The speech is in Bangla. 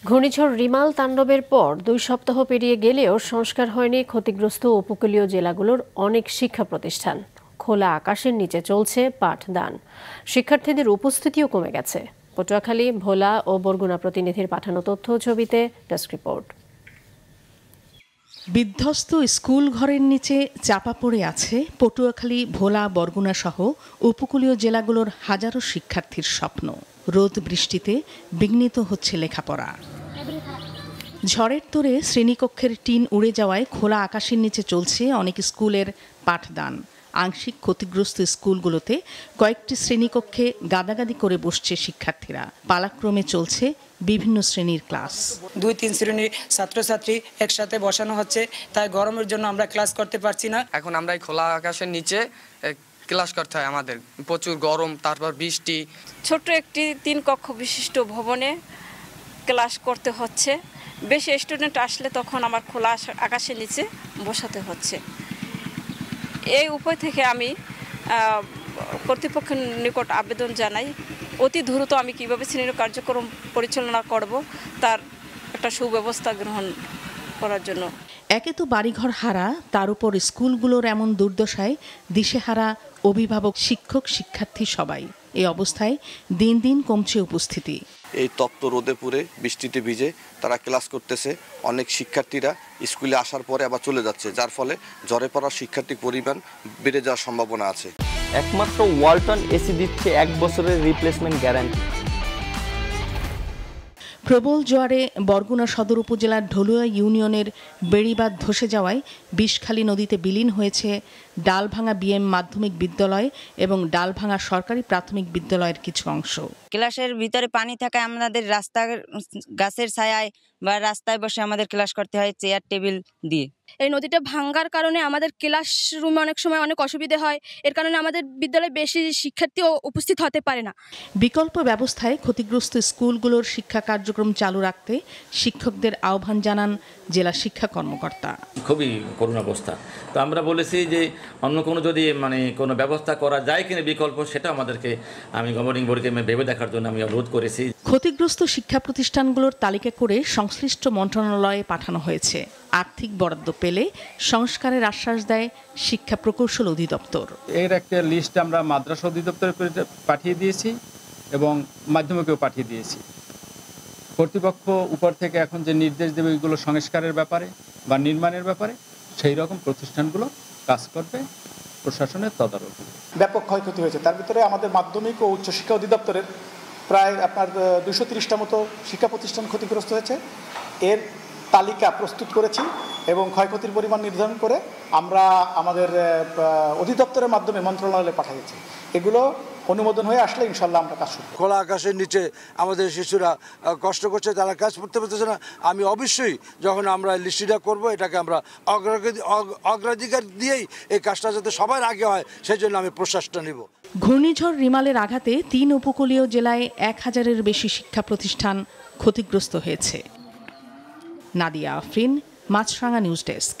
ঘূর্ণিঝড় রিমাল তাণ্ডবের পর 2 সপ্তাহ পেরিয়ে গেলেও সংস্কার হয়নি ক্ষতিগ্রস্ত উপকূলীয় জেলাগুলোর অনেক শিক্ষা প্রতিষ্ঠান। খোলা আকাশের নিচে চলছে পাঠদান, শিক্ষার্থীদের উপস্থিতিও কমে গেছে। পটুয়াখালী, ভোলা ও বরগুনা প্রতিনিধির পাঠানো তথ্য ছবিতে ডেস্ক রিপোর্ট। বিধ্বস্ত স্কুল ঘরের নিচে চাপা পড়ে আছে পটুয়াখালী, ভোলা, বরগুনা সহ উপকূলীয় জেলাগুলোর হাজারো শিক্ষার্থীর স্বপ্ন। রোদ বৃষ্টিতে বিঘ্নিত হচ্ছে লেখাপড়া। ঝড়ের তোড়ে শ্রেণীকক্ষের টিন উড়ে যাওয়ায় খোলা আকাশের নিচে চলছে অনেক স্কুলের পাঠদান। আংশিক ক্ষতিগ্রস্ত স্কুলগুলোতে কয়েকটি শ্রেণীকক্ষে গাদাগাদি করে বসছে শিক্ষার্থীরা। পালাক্রমে চলছে বিভিন্ন শ্রেণীর ক্লাস। 2-3 শ্রেণীর ছাত্রছাত্রী একসাথে বসানো হচ্ছে, তাই গরমের জন্য আমরা ক্লাস করতে পারছি না। এখন আমরা এই খোলা আকাশের নিচে ক্লাস করতে হয়, আমাদের প্রচুর গরম, তারপর বৃষ্টি। ছোট্ট একটি 3 কক্ষ বিশিষ্ট ভবনে ক্লাস করতে হচ্ছে। বেশি স্টুডেন্ট আসলে তখন আমার খোলা আকাশের নিচে বসাতে হচ্ছে। এই উপায় থেকে আমি কর্তৃপক্ষের নিকট আবেদন জানাই, অতি দ্রুত আমি কিভাবে শ্রেণীর কার্যক্রম পরিচালনা করব তার একটা সুব্যবস্থা গ্রহণ করার জন্য। একে তো বাড়িঘর হারা, তার উপর স্কুলগুলোর এমন দুর্দশায় দিশেহারা অভিভাবক, শিক্ষক, শিক্ষার্থী সবাই। এই অবস্থায় দিন দিন কমছে উপস্থিতি। এই তপ্ত রোদে পুড়ে বৃষ্টিতে ভিজে তারা ক্লাস করতেছে। অনেক শিক্ষার্থীরা স্কুলে আসার পরে আবার চলে যাচ্ছে, যার ফলে ঝরে পড়া শিক্ষার্থীর পরিমাণ বেড়ে যাওয়ার সম্ভাবনা আছে। একমাত্র ওয়ালটন এসি দিচ্ছে 1 বছরের রিপ্লেসমেন্ট গ্যারান্টি। প্রবল জোয়ারে বরগুনা সদর উপজেলার ঢলুয়া ইউনিয়নের বেড়িবাঁধ ধসে যাওয়ায় বিষখালী নদীতে বিলীন হয়েছে ডালভাঙা বিএম মাধ্যমিক বিদ্যালয় এবং ডালভাঙা সরকারি প্রাথমিক বিদ্যালয়ের কিছু অংশ। ক্লাসের ভিতরে পানি থাকায় আমাদের রাস্তা গাছের ছায়ায় বা রাস্তায় বসে আমাদের ক্লাস করতে হয় চেয়ার টেবিল দিয়ে। এই নদীটা ভাঙ্গার কারণে আমাদের ক্লাসরুমে অনেক সময় অনেক অসুবিধা হয়। এর কারণে আমাদের বিদ্যালয়ে বেশি শিক্ষার্থীও উপস্থিত হতে পারে না। বিকল্প ব্যবস্থায় ক্ষতিগ্রস্ত স্কুলগুলোর শিক্ষা কার্যক্রম চালু রাখতে শিক্ষকদের আহ্বান জানান জেলা শিক্ষা কর্মকর্তা। খুবই করুণ অবস্থা। তো আমরা বলেছি যে অন্য কোনো যদি কোনো ব্যবস্থা করা যায় কিনা বিকল্প, সেটা আমাদেরকে আমি গভর্নিং বোর্ডকে ভেবে দেখার জন্য আমি অনুরোধ করেছি। ক্ষতিগ্রস্ত শিক্ষা প্রতিষ্ঠানগুলোর তালিকা করে সংশ্লিষ্ট মন্ত্রণালয়ে পাঠানো হয়েছে। আর্থিক বরাদ্দ পেলে সংস্কারের আশ্বাস দেয় শিক্ষা প্রকৌশল অধিদপ্তর। এর একটা লিস্ট আমরা মাদ্রাসা অধিদপ্তরে পাঠিয়ে দিয়েছি এবং মাধ্যমিকেও পাঠিয়ে দিয়েছি। কর্তৃপক্ষ উপর থেকে এখন যে নির্দেশ দেবে এগুলো সংস্কারের ব্যাপারে বা নির্মাণের ব্যাপারে, সেই রকম প্রতিষ্ঠানগুলো কাজ করবে প্রশাসনের তদারকি। ব্যাপক ক্ষয়ক্ষতি হয়েছে, তার ভিতরে আমাদের মাধ্যমিক ও উচ্চশিক্ষা অধিদপ্তরের প্রায় 230টা মতো শিক্ষা প্রতিষ্ঠান ক্ষতিগ্রস্ত হয়েছে। এর তালিকা প্রস্তুত করেছি এবং ক্ষয়ক্ষতির পরিমাণ নির্ধারণ করে আমরা আমাদের অধিদপ্তরের মাধ্যমে মন্ত্রণালয়ে পাঠিয়েছি। এগুলো অনুমোদন হয়ে আসলে ইনশাল্লাহ আমরা কাজ শুরু করব। খোলা আকাশের নিচে আমাদের শিশুরা কষ্ট করছে, তারা কাজ করতে পারতেছে না। আমি অবশ্যই যখন আমরা লিস্টটা করব, এটাকে আমরা অগ্রাধিকার দিয়েই এই কাজটা যাতে সবার আগে হয় সেই জন্য আমি প্রচেষ্টা নিব। ঘূর্ণিঝড় রিমালের আঘাতে 3 উপকূলীয় জেলায় 1000-এর বেশি শিক্ষা প্রতিষ্ঠান ক্ষতিগ্রস্ত হয়েছে। নাদিয়া আফরিন, মাছরাঙা নিউজ ডেস্ক।